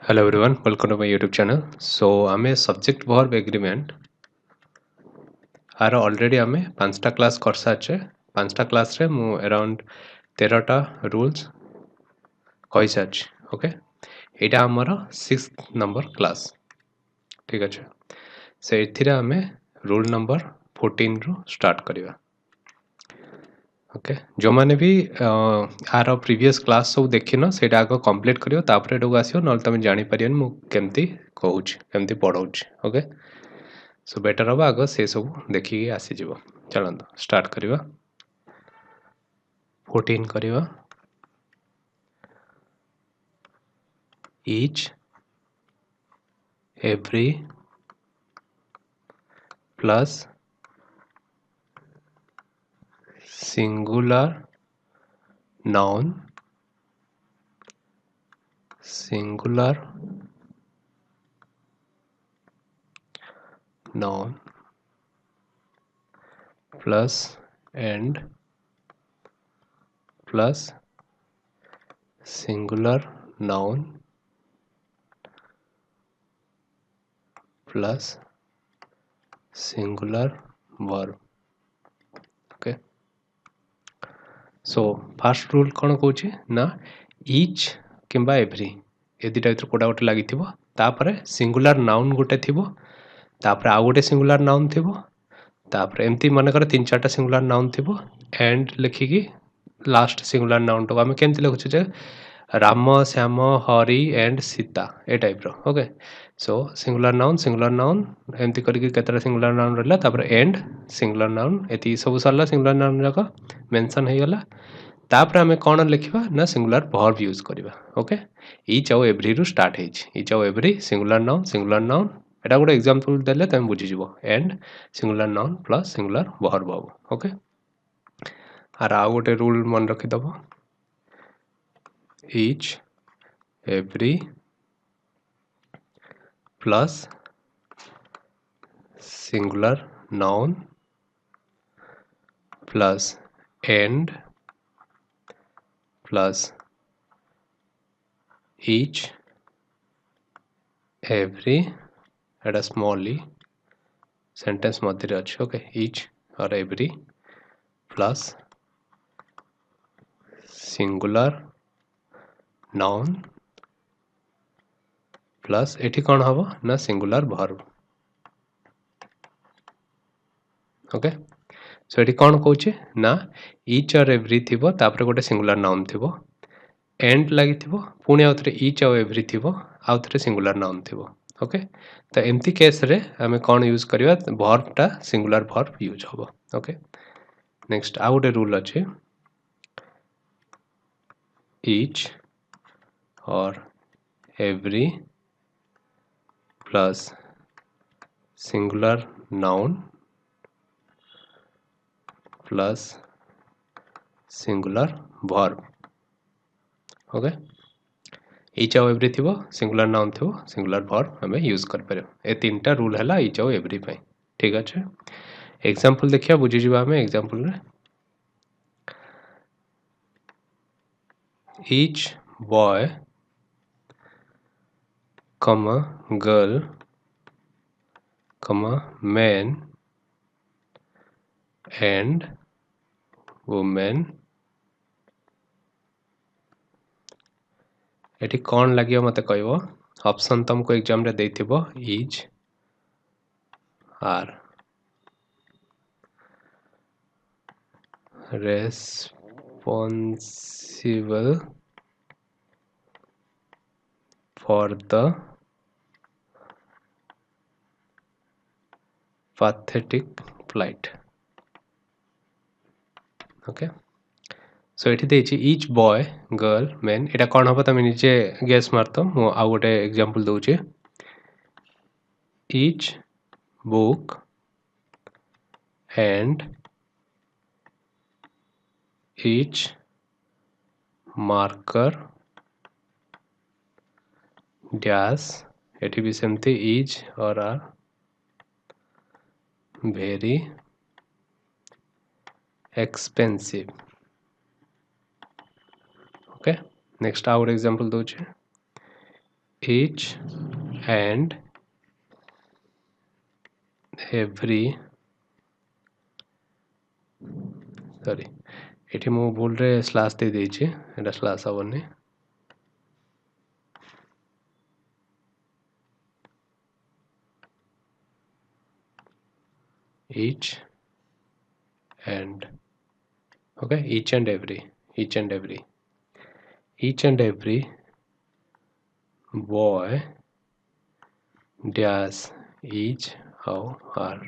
Hello everyone, welcome to my YouTube channel. So I'm a subject verb agreement. Are already आमे 5टा class कर साचे 5टा class रे मु अराउंड 13टा रूल्स कहि साच ओके एटा हमर 6th नंबर क्लास ठीक अछि से एथिरे आमे रूल नंबर 14 रु स्टार्ट करिवा ओके जो माने भी आर प्रीवियस क्लास सब देखिनो सेटा आगो कंप्लीट करियो तापर एडो आसियो नल तमे जानि परियन मु केमती कहूछ केमती पढौछ ओके सो बेटर हम आग से सब देखिए आसीज चलत स्टार्ट करवा 14 करवा each every plus singular noun plus and plus singular noun plus singular verb okay so first rule कौन कहूँ ना each किंबा every ए दुटा भर कोटा गोटे लगी तापर सिंगुलर नाउन गोटे थी तापर आउ गोटे सिंगुलर नाउन थी तापर एमती मनकर 3-4टा सिंगुलर नाउन थी एंड लिखिकी लास्ट सिंगुलर नाउन टाक आम केमती लिखुचे राम श्याम हरि एंड सीता ए टाइप रो ओके सो सिंगुलर नाउन एमती करके केतरा सिंगुलर नाउन रहला तापर एंड सिंगुलर नाउन एती सब सरला सिंगुलर नाउन जाक मेंशन हो गला तापर आम कौन लिखा ना सिंगुलर वर्ब यूज करवा ओके इच आउ एव्री रु स्टार्ट होइछ इच आउ एव्री सिंगुलर नाउन एटा गोटे एग्जांपल देले तुम बुझीजिवो and singular noun plus singular verb हम ओके आर आउ गोटे रूल मन रखिदब each every plus singular noun plus and plus each every at a small e sentence madhyare achi okay each or every plus singular noun plus एठी कौन हबो ना singular verb okay so एठी कौन कहूचे ना ईच और every थिबो तापर गोटे सिंगुलर नाउन थिबो एंड लगी थिबो पुणी आउ थरे ईच और एव्री थिबो आउ थरे सिंगुलर नाउन थिबो ओके तो एमती केस रे हमें कौन यूज करबा वर्ब टा सिंगुलर वर्ब यूज हबो ओके नेक्स्ट आउ गोटे रूल अछि each or every plus singular noun plus singular verb okay each और every थिबो सिंगुलर नाउन थिबो सिंगुलर वर्ब हमें यूज कर परबो ए तीनटा रूल हला each और every पे ठीक अछि एग्जांपल देखिया बुझी जिबा हमें एग्जांपल रे each boy comma girl comma man and woman एठी कौन लगियो मते कहबो ऑप्शन तुमको एग्जाम रे देथिबो is are responsible for the pathetic plight okay so एठी देछि each boy girl man एटा कोन हबो तमे नीचे गेस मारतो मु आ गोटे एग्जांपल दोछि each book and each marker dash एठी भी सेमते is or are very expensive okay next our example दोछि each and every सॉरी एठी मु भूल रे स्लैश दे देछि एटा स्लैश हबनी each and okay each and every boy dash each how are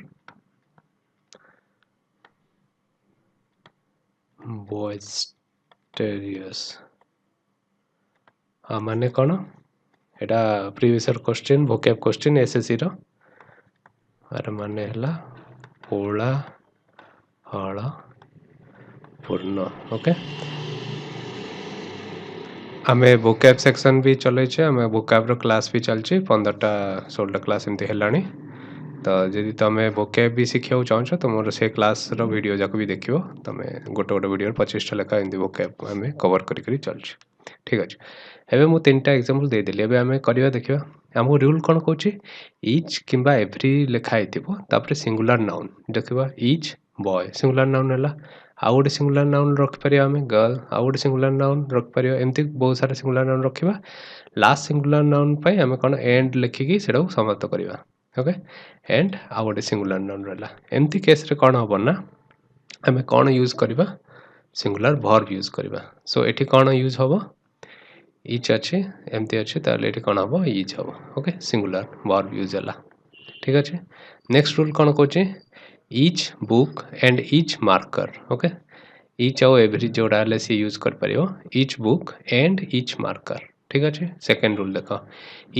boisterous माने कौन एटा previous question vocab question SSC रो आर माने हला पोला हल पूर्ण ओके आमे vocab सेक्शन भी चले छे आमे vocab रो क्लास भी चलची 15टा 16टा क्लास एमती हेलानी तो जदि तमे vocab भी सिखियो चाहछो तो मोर से क्लास रो वीडियो जाको भी देखियो तमे गोटे गोटे वीडियो 25 टा लेखा एमती vocab आमे कवर करी करी चलची ठीक अछि एबे मु तीनटा एग्जांपल दे देली एबे आमे करिया देखियो हमो रूल कोन कहूची each किंबा every लेखा आइतिबो तापर सिंगुलर नाउन देखिबा each बॉय सिंगुलर नाउन हला आ गोटे सिंगुलर नाउन रख परिया आमे गर्ल आ गोटे सिंगुलर नाउन रख परिया एमती बहुत सारा सिंगुलर नाउन रखिबा लास्ट सिंगुलर नाउन पई आमे कोन एंड लिखिकी सेडा समाप्त करिबा ओके एंड आ गोटे सिंगुलर नाउन रहला एमती केस रे कोन हबो ना आमे कोन यूज करिबा सिंगुलर वर्ब यूज करिबा सो एठी कोन यूज हबो each अच्छे एमती अच्छे ताले एठी कोन हबो each हबो ओके सिंगुलर वर्ब यूज हला ठीक अछि नेक्स्ट रूल कोन कहूची each book and each marker okay each और every जोड़ा ले से यूज कर परियो each book and each marker ठीक अछि सेकंड रूल देखो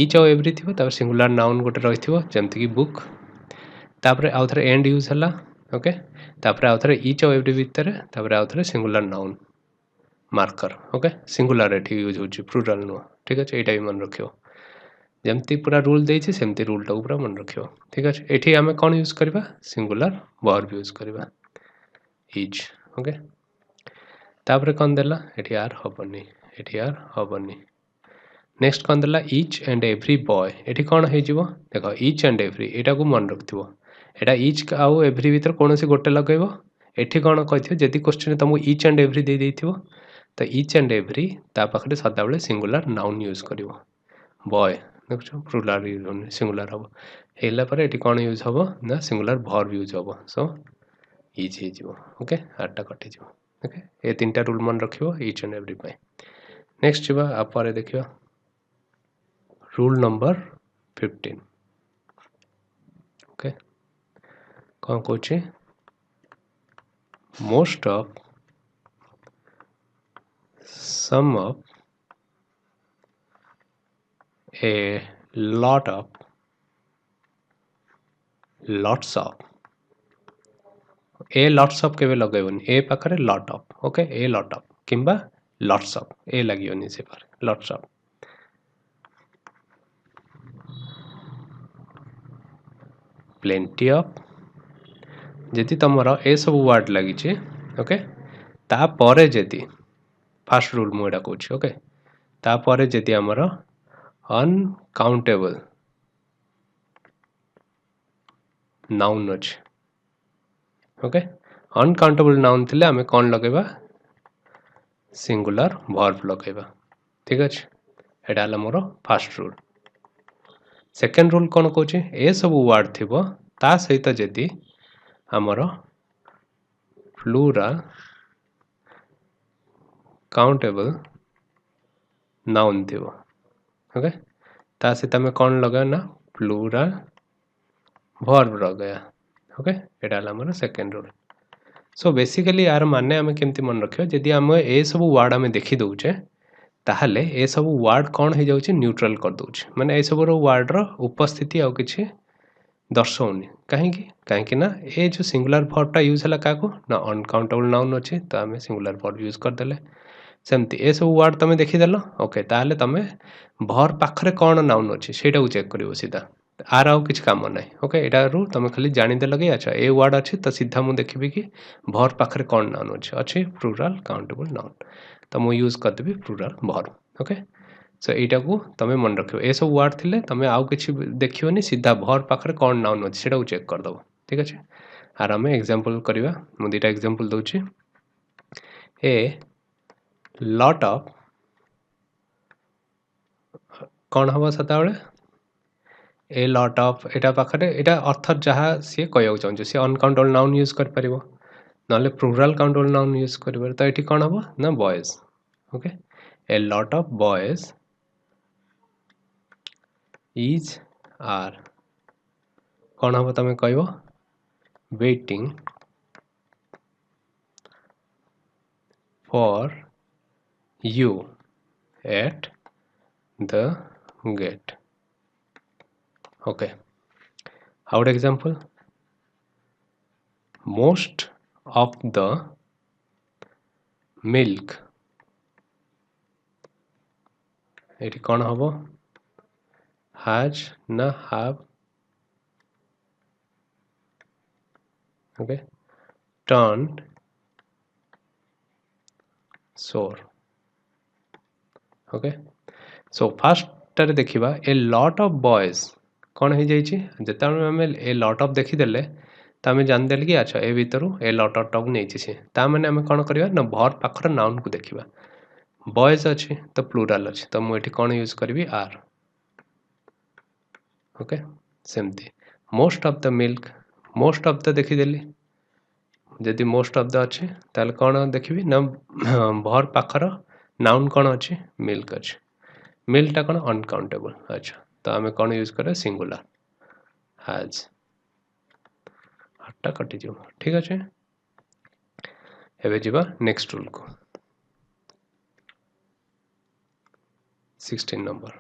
each और every थिबो तब सिंगुलर नाउन गोटे रहिथिबो जेमति कि बुक तापर आउथरे एंड यूज हला ओके तापर आउथरे each और every भीतर तापर आउथरे singular noun marker okay singular एठी यूज होची प्लुरल नो ठीक अछि एटा भी मन रखियो जेमति पूरा रूल देछि सेमति रूल टा पूरा मन रखियो ठीक अछि एठी हमें कोन यूज करबा सिंगुलर वर्ब यूज करबा each ओके तापर कोन देला एठी आर हबनी नेक्स्ट कोन देला each and every boy एठी कोन हे जिवो देखो each and every एटा को मन रखथिबो एटा each आउ every भीतर कोनोसी गोटे लगेबो एठी कोन कहथियो जदी क्वेश्चन तुमको each and every दे देथिबो तो each and every ता पाखरे सदा बेले सिंगुलर नाउन यूज करिवो बॉय देखो प्लुरल यूज सिंगुलर हबो हेला पर एठी कोन यूज हबो ना सिंगुलर वर्ब यूज हबो सो each हे जिवो ओके आठटा कटि जिवो ओके ए तीनटा रूल मन रखियो each and every पय नेक्स्ट जिवो आ पारे देखियो रूल नंबर 15 ओके कोन कहूची most of sum of a lot of lots of a lots of केबे लगेबनी a पाखरे lot of okay a lot of किंबा lots of a लागियोनी से पारे lots of plenty of जदि तमरा ए सब वर्ड लागि छे ओके ता परे जदि फर्स्ट रूल मोडा कहूची ओके ता परे जदि हमरा अनकाउंटेबल नाउन अछि ओके अनकाउंटेबल नाउन थिले हमें कोन लगेबा सिंगुलर वर्ब लगेबा ठीक अछि एटा हला more first rule second rule कोन कहूची ए सब वर्ड थिबो ता सहित जदि हमरो प्लुरल काउंटेबल नाउन थिबो ओके ता सहित हमें कोन लगा ना प्लुरल वर्ब लगया ओके एटा हला हमर सेकंड रूल सो बेसिकली यार माने हमें केमती मन रखियो जदि हम ए सब वर्ड हमें देखि दउचे ताहले ए सब वर्ड कोन हे जाउचे न्यूट्रल कर दउचे माने ए सब रो वर्ड रो उपस्थिति आ किछि दर्शाउनी काहे ना ए जो सिंगुलर वर्ब टा यूज हला काको ना अनकाउंटेबल नाउन अछि त हमें सिंगुलर वर्ब यूज कर देले सेमती ए सब वर्ड तमे देखि देलो ओके ताहले तमे वर्ब पाखरे कोन नाउन अछि सेटा को चेक करिवो सीधा आर आउ किछ काम नै ओके एटा रू तमे खाली जानि दे लगे अच्छा ए वर्ड अछि त सीधा मु देखिबी कि वर्ब पाखरे कोन नाउन अछि प्लुरल काउंटेबल नाउन त मु यूज कर देबी प्लुरल वर्ब ओके सो एटा को तमे मन रखियो ए सब वर्ड थिले तमे आउ किछि देखियोनी सीधा भर पाखरे कोन नाउन अछि सेटा को चेक कर दबो ठीक अछि आर हमें एग्जांपल करिवा मु दुटा एग्जांपल दोछि ए लॉट ऑफ कौन हम सताबले ए लॉट ऑफ एटा पाखरे एटा अर्थ जहा से कहयो चाहू से अनकाउंटेबल नाउन यूज कर परिबो नले प्लूरल काउंटेबल नाउन यूज करिवर त एठी कोन हबो ना boys okay a lot of boys is are कौन हबो तमे कहबो waiting for you at the gate okay how would example most of the milk eighty कौन हबो has ना have okay turned sour okay so first टारे देखिबा a lot of boys कौन हो जाई छी जता हमें a lot of देखि देले त हमें जान देल कि अच्छा ए भीतरु a lot of टॉप नै छी ता माने हमें कोन करबा ना भर पाखर नाउन को देखिबा बॉयज अछि तो प्लूरल अछि तो मु एठी कोन यूज करबी आर ओके सेमती most of the milk most of the देखि देली जदि मोस्ट ऑफ द अछि ताल कोन देखिबी ना भर पाखर नाउन कोन अछि मिल्क अछि मिल्क टा कोन अनकाउंटेबल अच्छा तो हमें कोन यूज करे सिंगुलर हैज हट्टा कटि जो ठीक अछि एबे जिबा नेक्स्ट रूल को 16 नंबर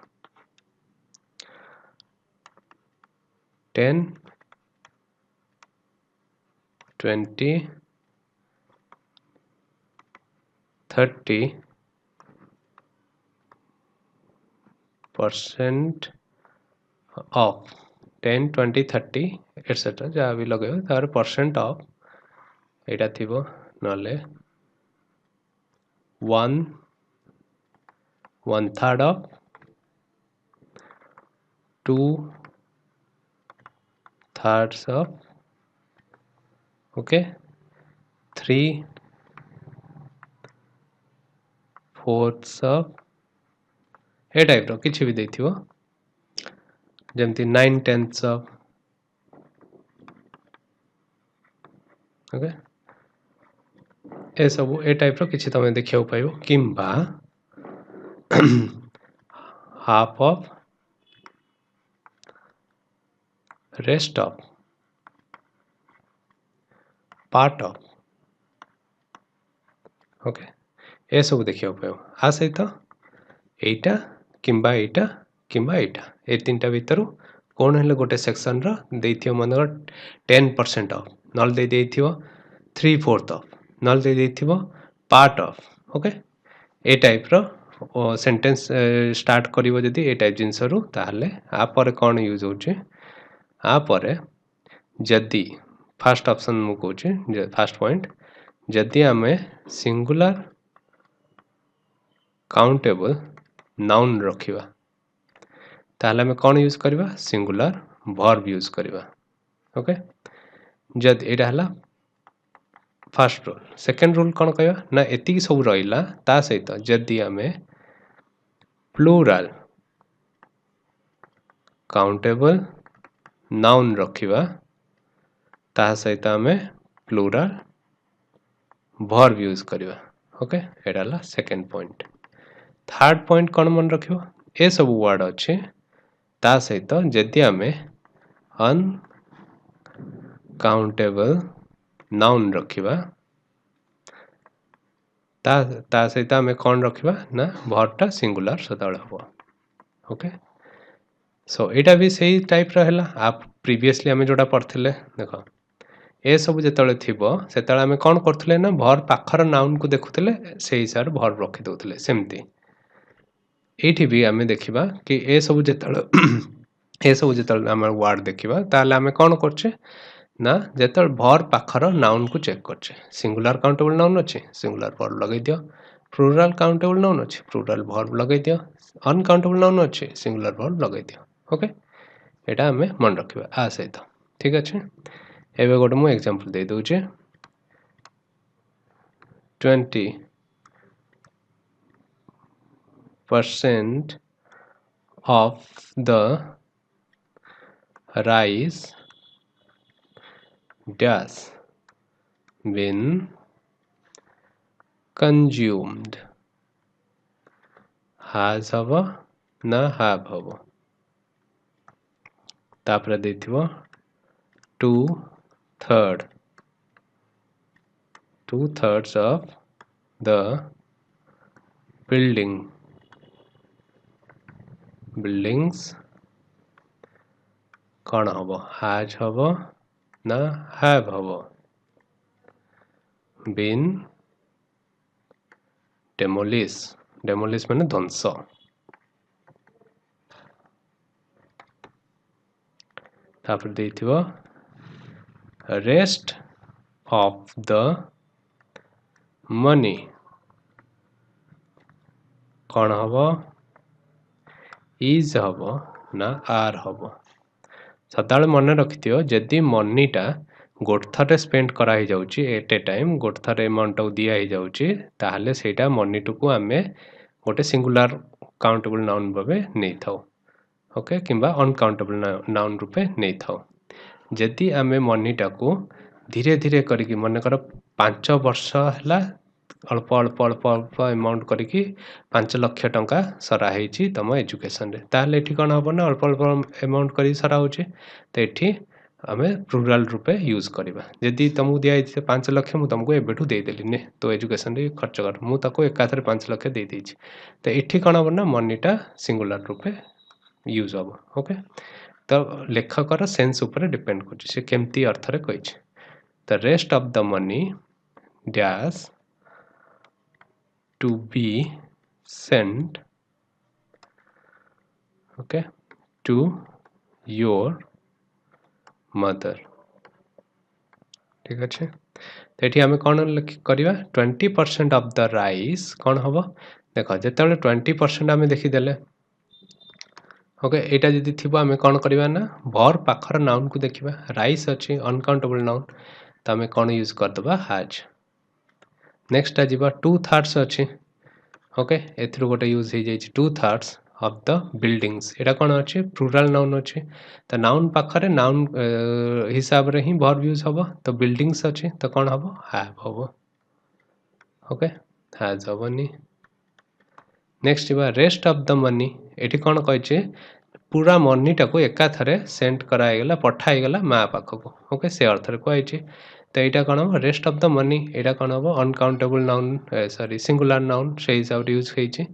10 20 30% ऑफ 10 20 30 एटसेट्रा जहाँ भी लगे तार परसेंट ऑफ एटा थिबो नले 1/3 ऑफ 2/3 ऑफ ओके 3/4 ऑफ ए टाइप रो किछि भी देथिबो जेमती 9/10 ऑफ ओके ए सब ए टाइप रो किछि तमे देखियो पाइबो किंबा half of rest of part of okay ए सब देखियो पाइबो आ सहित एटा किंबा एटा ए तीनटा भीतर कोन हेले गोटे सेक्शन रो देथियो मनर 10% ऑफ नल दे देथियो 3/4 ऑफ नल दे देथियो पार्ट ऑफ ओके ए टाइप रो सेंटेंस स्टार्ट करिवो जदी ए टाइप जिंस रो ताले आ पर कोन यूज होचे आ पर जदी फर्स्ट ऑप्शन मु कोचे फर्स्ट पॉइंट जदी हमें सिंगुलर काउंटेबल नाउन रखिबा ताले हमें कोन यूज करबा सिंगुलर वर्ब यूज करबा ओके जद एटा हला फर्स्ट रूल सेकंड रूल कोन कहबा ना एति सब रहिला ता सहित जदी हमें प्लूरल काउंटेबल नाउन रखिबा ता सहित हमें प्लूरल वर्ब यूज करबा ओके एटा हला सेकंड पॉइंट थर्ड पॉइंट कोन मन रखिबो ए सब वर्ड अछि ता सहित जदी हमें अनकाउंटेबल नाउन रखिबा ता सहित हमें कोन रखिबा ना वर्बटा सिंगुलर सदाबळे हो ओके सो एटा भी सही टाइप रहला आप प्रीवियसली हमें जोटा पढ़थिले देखो ए सब जेतळे थिबो सेतळे हमें कोन करथिले ना वर्ब पाखर नाउन को देखुथिले सेही हिसाब वर्ब रखि दोथिले सेमती एठी भी हमें देखिबा कि ए सब जेतळे ए सब जेतळे हमर वर्ड देखिबा ताले हमें कोन करछे ना जेतळे वर्ब पाखर नाउन को चेक करछे सिंगुलर काउंटेबल नाउन अछि सिंगुलर वर्ब लगै दियो प्लूराल काउंटेबल नाउन अच्छे प्लूराल वर्ब लगे दियो अनकाउंटेबल नाउन अच्छे सिंगुलर वर्ब लगे दियो ओके एटा हमें मन रखिबा आ सहित ठीक अच्छे एबे गोटे मु एग्जांपल दे दोचे 20% of the rice dash been consumed has हबो ना have हबो तापर देथिबो 2/3 of the buildings कौन हबो has हबो ना have हबो been demolish माने ध्वंस तापर देथिबो rest of the money कौन हबो is हबो ना are हबो सदाବେଳେ मन रखिथियो जदी मनीटा गोटे थरे स्पेंड करा ही जाउची एट ए टाइम गोटे थरे अमाउंट दिया ही जाउची ताहले सेटा मनीटू को आमे गोटे सिंगुलर काउंटेबल नाउन भाबे नै थाउ ओके किंबा अनकाउंटेबल नाउन रूपे नै थाउ जदी आमे मनीटा को धीरे धीरे करिकी मन कर 5 वर्ष हला अल्प अल्प अल्प अल्प अमाउंट करिकी 5 लाख टंका सरा हेची तम एजुकेशन रे ताहले एठी कोन हबो ना अल्प अल्प अमाउंट करी सरा होची तो एठी आमे प्लूरल रूपे यूज करिबा जदी तुमको दिया 5 लाख मु तुमको एबेठू दे देली ने तो एजुकेशन रे खर्च कर मु ताको एकाथरे 5 लाख दे देची तो एठी कोन हबो ना मनीटा सिंगुलर रूपे यूज हबो ओके तो लेखकर सेंस ऊपर डिपेंड करछि से केमती अर्थ रे कहिछि the rest of the money dash to be sent okay to your mother ठीक अच्छे तो ये आम कौन करवा 20% ऑफ द राइस कौन हम देख जो 20% आम देखीदे ओके यहाँ जदि थी आम कौन करवा ना भर पाखर नाउन को देखा राइस अच्छी अनकाउंटेबल नाउन तो आम कौन यूज करदे हाज नेक्स्ट आज 2/3 अच्छी ओके एथरू गोटे यूज हो जाए 2/3 ऑफ द बिल्डिंग्स एटा कौन अच्छे प्लूरल नाउन अच्छे तो नाउन पाखरे नाउन हिसाब रे ही वर्ब यूज हम तो बिल्डिंग्स अच्छे तो कौन हम हैव हम ओके हैज हेनी next rest of the money eighty कौन कहे पूरा मनीटा को एकाथरे सेंड कराइगला पठाईगला माँ पाखक ओके से अर्थ कहे तो यहाँ कौन हम रेस्ट ऑफ द मनी यहाँ कौन हम uncountable noun sorry singular noun से हिसाब से यूज होती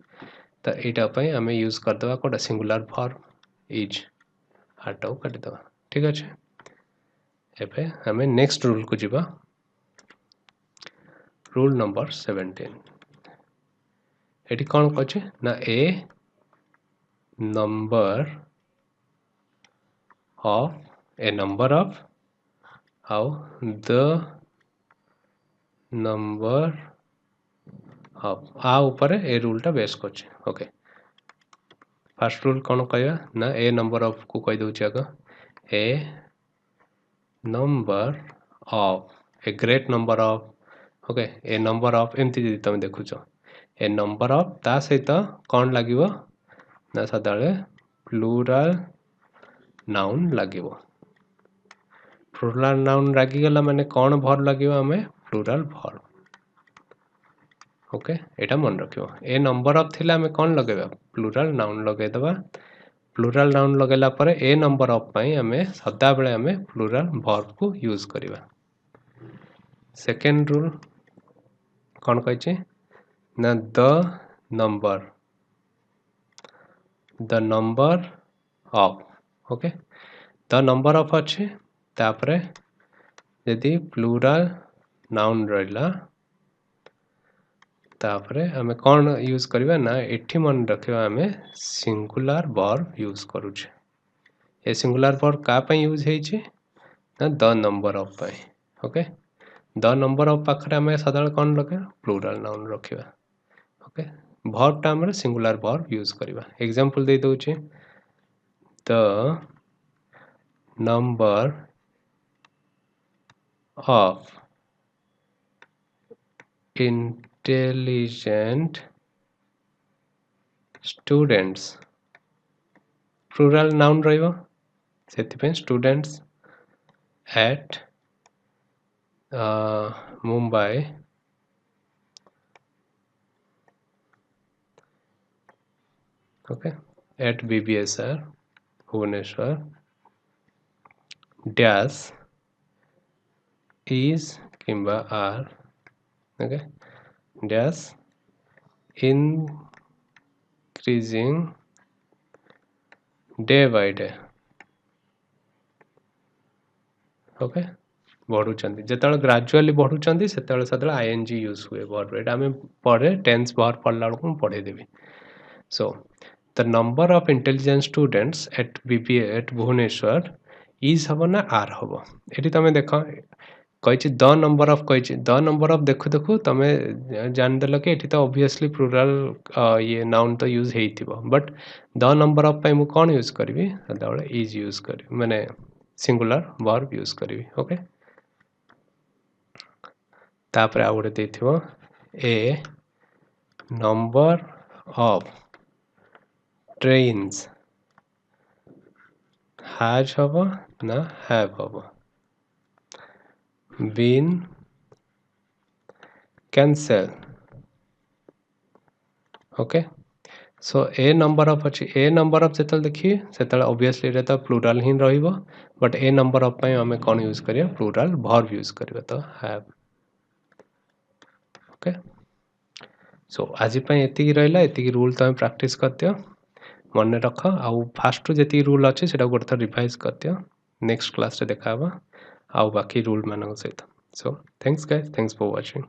तो यहाँ आम यूज करदे कौटा सिंगुलर वर्ब इज हार्ट को काटिद ठीक अच्छे एबे आम नेक्स्ट रूल को जीवा रूल नंबर 17 ये कौन कहे ना a number of how the number of आ ऊपर ए रूलटा बेस कर ओके फर्स्ट रूल कौन कहवा ना ए नंबर ऑफ को कह दूची आग a number of a great number of okay a number of एमती जी तुम देखुच ए नंबर ऑफ ता सहित कौन लगे ना सदा प्लूरल नाउन लगे प्लूरल नाउन लगिगला माने कौन भर लगे आम प्लूरल भर ओके एटा मन रखियो ए नंबर ऑफ थिला आम कौन लगेबा प्लूरल नाउन लगेदबा प्लूरल नाउन लगेला परे ए नंबर ऑफ पई आम सदा बेले आम प्लूरल वर्ब को यूज करिबा सेकेंड रूल कौन कहे ना the number of okay the number of अच्छे तापरे यदि प्लूरल नाउन रहा तापरे आम कौन यूज करवा ना एठी मन रखिबा आम सिंगुलर वर्ब यूज करूचे ए सिंगुलर वर्ब का पई यूज होइचे ना द नंबर ऑफ पई ओके द नंबर ऑफ पाखरे आम सदा कौन रखा प्लूरल नाउन रखिबा ओके वर्ब टाइम रे सिंगुलर वर्ब यूज करबा एग्जांपल दे दोचे the number of intelligent students plural noun ରହିବ ସେଥିପାଇଁ students at Mumbai okay at BBSR Bhubaneswar dash is किंबा are okay dash increasing day by day okay बढ़ुचंदी जेतବେଳେ gradually बढ़ुचंदी सेतବେଳେ सदळे आईएनजी यूज हुए वर्ब एटा हमें पढ़े टेंस वर्ब पढ़ला बेलକୁ ମୁଁ पढ़े देबी so the number of intelligent students at BBA at Bhubaneswar is हबो ना आर हबो एठी तमे देखो कहिछि द नंबर ऑफ कहिछि द नंबर ऑफ देखु देखु तमे जान देलो कि एठी तो ऑब्वियसली प्लूरल ये नाउन तो यूज हेइथिबो बट द नंबर ऑफ पय मु कोन यूज करबी सदाळे इज यूज करबी माने सिंगुलर वर्ब यूज करबी ओके तापर आ गोटे देथिबो ए नंबर ऑफ trains has हबो ना have हबो been cancel okay so a number of अछि a number of जेतल देखिए सेतल ऑब्वियसली रे तो प्लूरल ही रहिबो बट a number of पय हमें कोन यूज करिया प्लूरल वर्ब यूज करबा तो have okay so आज पय एति की रहला एति की रूल तमे प्रैक्टिस करतियो मन रख आउ फास्ट जेति रूल अछि सेटा गोटे थर रिवाइज करतियो नेक्स्ट क्लास रे देखाबा आउ बाकी रूल मानक सहित so thanks guys thanks for watching